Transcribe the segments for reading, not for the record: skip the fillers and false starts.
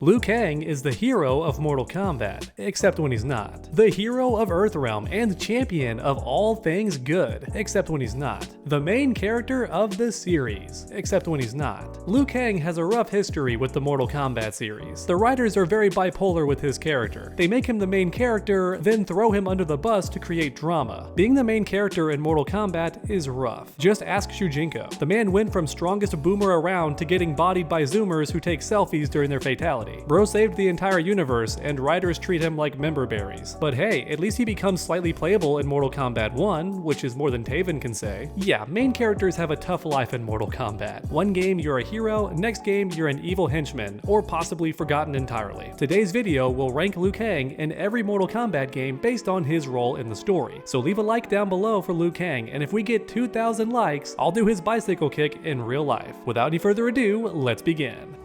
Liu Kang is the hero of Mortal Kombat, except when he's not. The hero of Earthrealm and champion of all things good, except when he's not. The main character of the series, except when he's not. Liu Kang has a rough history with the Mortal Kombat series. The writers are very bipolar with his character. They make him the main character, then throw him under the bus to create drama. Being the main character in Mortal Kombat is rough. Just ask Shujinko. The man went from strongest boomer around to getting bodied by Zoomers who take selfies during their fatality. Bro saved the entire universe, and writers treat him like member berries. But hey, at least he becomes slightly playable in Mortal Kombat 1, which is more than Taven can say. Yeah, main characters have a tough life in Mortal Kombat. One game you're a hero, next game you're an evil henchman, or possibly forgotten entirely. Today's video will rank Liu Kang in every Mortal Kombat game based on his role in the story. So leave a like down below for Liu Kang, and if we get 2,000 likes, I'll do his bicycle kick in real life. Without any further ado, let's begin.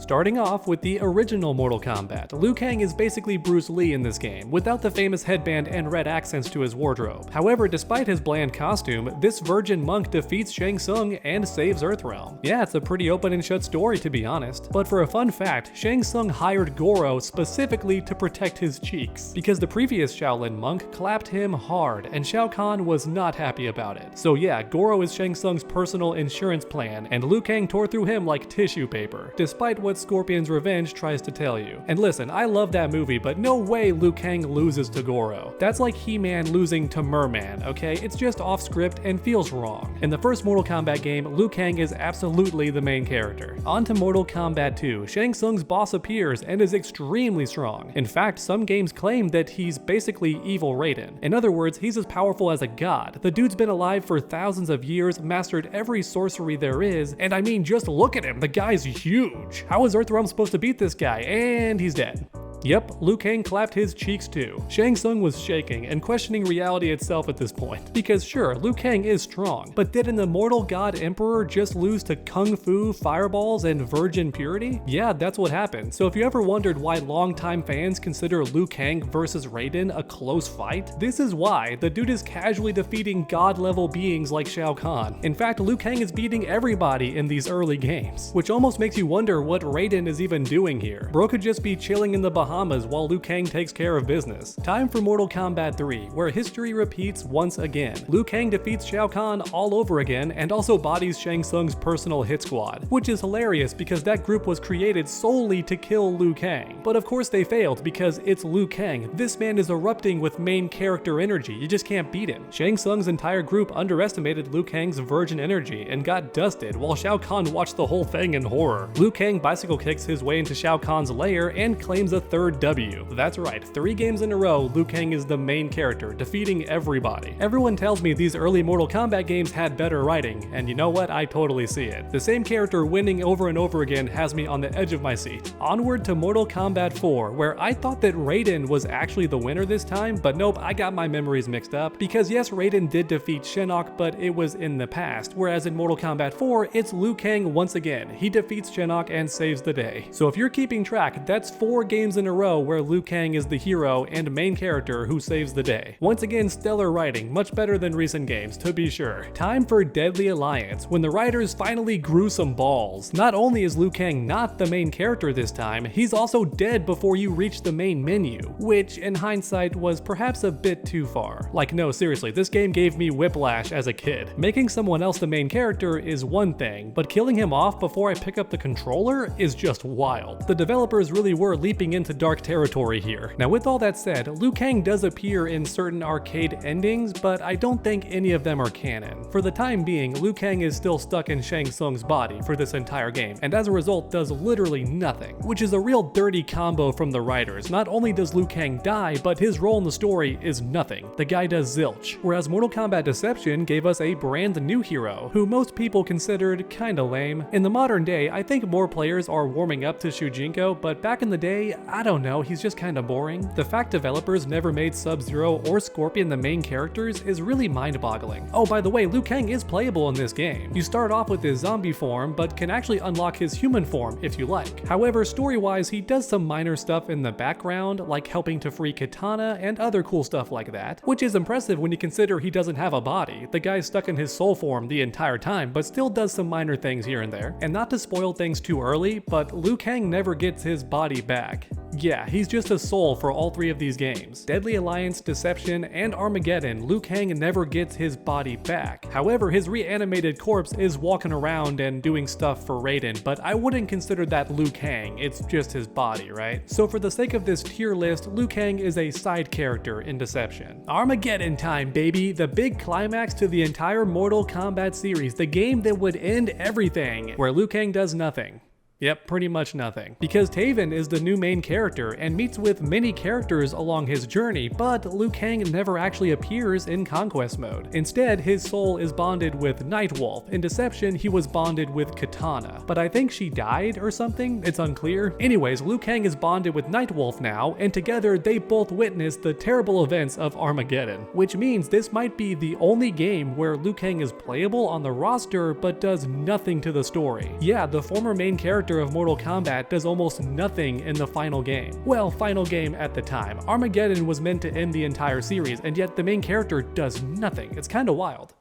Starting off with the original Mortal Kombat, Liu Kang is basically Bruce Lee in this game, without the famous headband and red accents to his wardrobe. However, despite his bland costume, this virgin monk defeats Shang Tsung and saves Earthrealm. Yeah, it's a pretty open and shut story to be honest. But for a fun fact, Shang Tsung hired Goro specifically to protect his cheeks, because the previous Shaolin monk clapped him hard, and Shao Kahn was not happy about it. So yeah, Goro is Shang Tsung's personal insurance plan, and Liu Kang tore through him like tissue paper, despite what Scorpion's Revenge tries to tell you. And listen, I love that movie, but no way Liu Kang loses to Goro. That's like He-Man losing to Merman, okay? It's just off script and feels wrong. In the first Mortal Kombat game, Liu Kang is absolutely the main character. On to Mortal Kombat 2, Shang Tsung's boss appears and is extremely strong. In fact, some games claim that he's basically evil Raiden. In other words, he's as powerful as a god. The dude's been alive for thousands of years, mastered every sorcery there is, and I mean, just look at him, the guy's huge. How is Earthrealm supposed to beat this guy? And he's dead. Yep, Liu Kang clapped his cheeks too. Shang Tsung was shaking and questioning reality itself at this point. Because sure, Liu Kang is strong, but did an immortal god emperor just lose to kung fu, fireballs, and virgin purity? Yeah, that's what happened. So if you ever wondered why longtime fans consider Liu Kang versus Raiden a close fight, this is why. The dude is casually defeating god-level beings like Shao Kahn. In fact, Liu Kang is beating everybody in these early games, which almost makes you wonder what Raiden is even doing here. Bro could just be chilling in the Bahamas while Liu Kang takes care of business. Time for Mortal Kombat 3, where history repeats once again. Liu Kang defeats Shao Kahn all over again and also bodies Shang Tsung's personal hit squad, which is hilarious because that group was created solely to kill Liu Kang. But of course they failed because it's Liu Kang. This man is erupting with main character energy. You just can't beat him. Shang Tsung's entire group underestimated Liu Kang's virgin energy and got dusted while Shao Kahn watched the whole thing in horror. Liu Kang bicycle kicks his way into Shao Kahn's lair and claims a third W. That's right, 3 games in a row, Liu Kang is the main character, defeating everybody. Everyone tells me these early Mortal Kombat games had better writing, and you know what? I totally see it. The same character winning over and over again has me on the edge of my seat. Onward to Mortal Kombat 4, where I thought that Raiden was actually the winner this time, but nope, I got my memories mixed up. Because yes, Raiden did defeat Shinnok, but it was in the past, whereas in Mortal Kombat 4, it's Liu Kang once again. He defeats Shinnok and saves the day. So if you're keeping track, that's 4 games in a row where Liu Kang is the hero and main character who saves the day. Once again, stellar writing, much better than recent games, to be sure. Time for Deadly Alliance, when the writers finally grew some balls. Not only is Liu Kang not the main character this time, he's also dead before you reach the main menu, which in hindsight was perhaps a bit too far. Like no, seriously, this game gave me whiplash as a kid. Making someone else the main character is one thing, but killing him off before I pick up the controller is just wild. The developers really were leaping into dark territory here. Now with all that said, Liu Kang does appear in certain arcade endings, but I don't think any of them are canon. For the time being, Liu Kang is still stuck in Shang Tsung's body for this entire game, and as a result does literally nothing, which is a real dirty combo from the writers. Not only does Liu Kang die, but his role in the story is nothing. The guy does zilch. Whereas Mortal Kombat Deception gave us a brand new hero, who most people considered kinda lame. In the modern day, I think more players are warming up to Shujinko, but back in the day, I don't know, he's just kinda boring. The fact developers never made Sub-Zero or Scorpion the main characters is really mind-boggling. Oh, by the way, Liu Kang is playable in this game. You start off with his zombie form, but can actually unlock his human form if you like. However, story-wise, he does some minor stuff in the background, like helping to free Katana and other cool stuff like that, which is impressive when you consider he doesn't have a body. The guy's stuck in his soul form the entire time, but still does some minor things here and there. And not to spoil things too early, but Liu Kang never gets his body back. Yeah, he's just a soul for all three of these games. Deadly Alliance, Deception, and Armageddon, Liu Kang never gets his body back. However, his reanimated corpse is walking around and doing stuff for Raiden, but I wouldn't consider that Liu Kang, it's just his body, right? So for the sake of this tier list, Liu Kang is a side character in Deception. Armageddon time, baby! The big climax to the entire Mortal Kombat series, the game that would end everything, where Liu Kang does nothing. Yep, pretty much nothing. Because Taven is the new main character and meets with many characters along his journey, but Liu Kang never actually appears in Conquest mode. Instead, his soul is bonded with Nightwolf. In Deception, he was bonded with Katana, but I think she died or something? It's unclear. Anyways, Liu Kang is bonded with Nightwolf now, and together they both witness the terrible events of Armageddon, which means this might be the only game where Liu Kang is playable on the roster but does nothing to the story. Yeah, the former main character of Mortal Kombat does almost nothing in the final game. Well, final game at the time. Armageddon was meant to end the entire series, and yet the main character does nothing. It's kinda wild.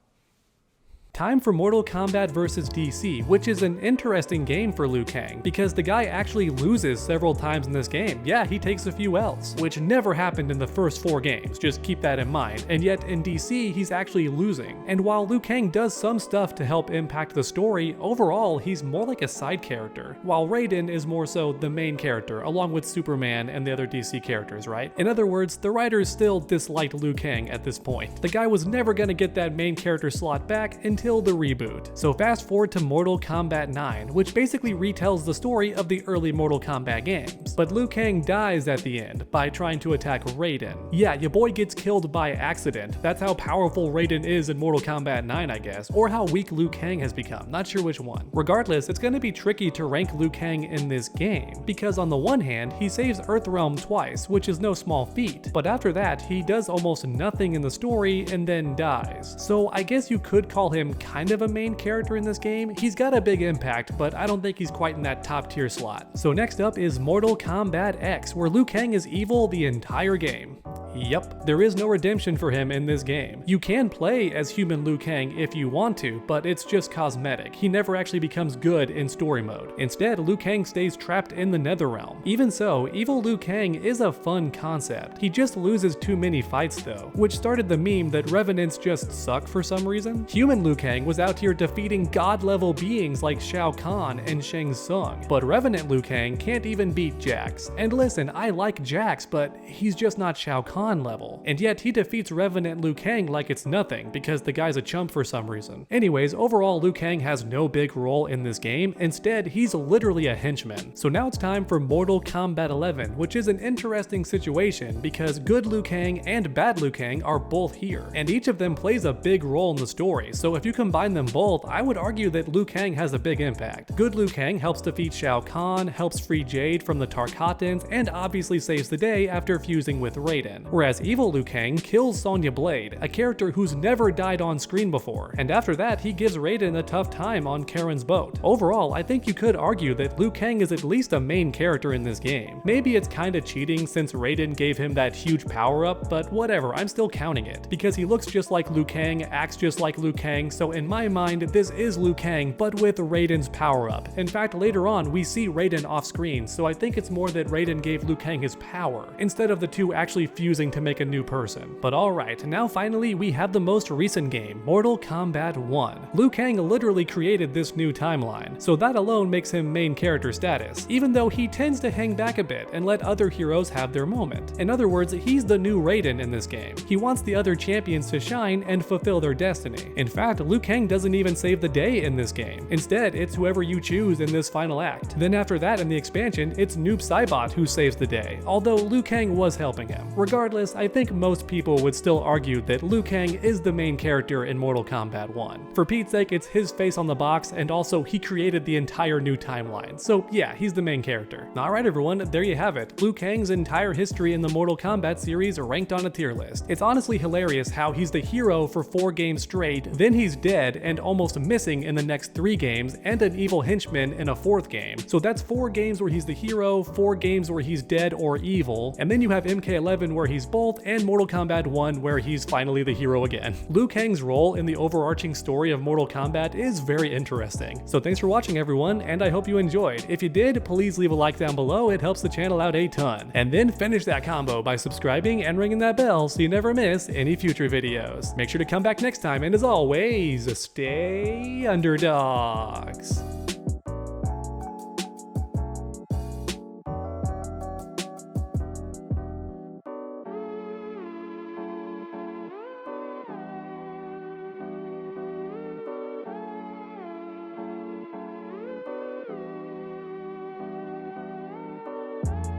Time for Mortal Kombat vs. DC, which is an interesting game for Liu Kang, because the guy actually loses several times in this game. Yeah, he takes a few L's, which never happened in the first 4 games, just keep that in mind, and yet in DC, he's actually losing. And while Liu Kang does some stuff to help impact the story, overall, he's more like a side character, while Raiden is more so the main character, along with Superman and the other DC characters, right? In other words, the writers still disliked Liu Kang at this point. The guy was never gonna get that main character slot back until the reboot. So fast forward to Mortal Kombat 9, which basically retells the story of the early Mortal Kombat games. But Liu Kang dies at the end by trying to attack Raiden. Yeah, your boy gets killed by accident. That's how powerful Raiden is in Mortal Kombat 9, I guess, or how weak Liu Kang has become, not sure which one. Regardless, it's gonna be tricky to rank Liu Kang in this game, because on the one hand, he saves Earthrealm twice, which is no small feat, but after that, he does almost nothing in the story and then dies. So I guess you could call him kind of a main character in this game. He's got a big impact, but I don't think he's quite in that top tier slot. So next up is Mortal Kombat X, where Liu Kang is evil the entire game. Yep, there is no redemption for him in this game. You can play as human Liu Kang if you want to, but it's just cosmetic. He never actually becomes good in story mode. Instead, Liu Kang stays trapped in the Netherrealm. Even so, evil Liu Kang is a fun concept. He just loses too many fights though, which started the meme that Revenants just suck for some reason. Human Liu Kang was out here defeating god-level beings like Shao Kahn and Shang Tsung, but Revenant Liu Kang can't even beat Jax. And listen, I like Jax, but he's just not Shao Kahn level. And yet he defeats Revenant Liu Kang like it's nothing, because the guy's a chump for some reason. Anyways, overall Liu Kang has no big role in this game. Instead, he's literally a henchman. So now it's time for Mortal Kombat 11, which is an interesting situation because good Liu Kang and bad Liu Kang are both here, and each of them plays a big role in the story. So if you combine them both, I would argue that Liu Kang has a big impact. Good Liu Kang helps defeat Shao Kahn, helps free Jade from the Tarkatans, and obviously saves the day after fusing with Raiden. Whereas evil Liu Kang kills Sonya Blade, a character who's never died on screen before, and after that he gives Raiden a tough time on Karen's boat. Overall, I think you could argue that Liu Kang is at least a main character in this game. Maybe it's kinda cheating since Raiden gave him that huge power up, but whatever, I'm still counting it, because he looks just like Liu Kang, acts just like Liu Kang, so in my mind this is Liu Kang but with Raiden's power up. In fact, later on we see Raiden off screen, so I think it's more that Raiden gave Liu Kang his power, instead of the two actually fusing to make a new person. But alright, now finally we have the most recent game, Mortal Kombat 1. Liu Kang literally created this new timeline, so that alone makes him main character status, even though he tends to hang back a bit and let other heroes have their moment. In other words, he's the new Raiden in this game. He wants the other champions to shine and fulfill their destiny. In fact, Liu Kang doesn't even save the day in this game. Instead, it's whoever you choose in this final act. Then after that in the expansion, it's Noob Saibot who saves the day, although Liu Kang was helping him. Regardless, regardless, I think most people would still argue that Liu Kang is the main character in Mortal Kombat 1. For Pete's sake, it's his face on the box, and also he created the entire new timeline. So yeah, he's the main character. Alright everyone, there you have it. Liu Kang's entire history in the Mortal Kombat series ranked on a tier list. It's honestly hilarious how he's the hero for 4 games straight, then he's dead and almost missing in the next 3 games, and an evil henchman in a 4th game. So that's 4 games where he's the hero, 4 games where he's dead or evil, and then you have MK11 where he's both, and Mortal Kombat 1 where he's finally the hero again. Liu Kang's role in the overarching story of Mortal Kombat is very interesting. So thanks for watching everyone, and I hope you enjoyed. If you did, please leave a like down below, it helps the channel out a ton. And then finish that combo by subscribing and ringing that bell so you never miss any future videos. Make sure to come back next time, and as always, stay underdogs.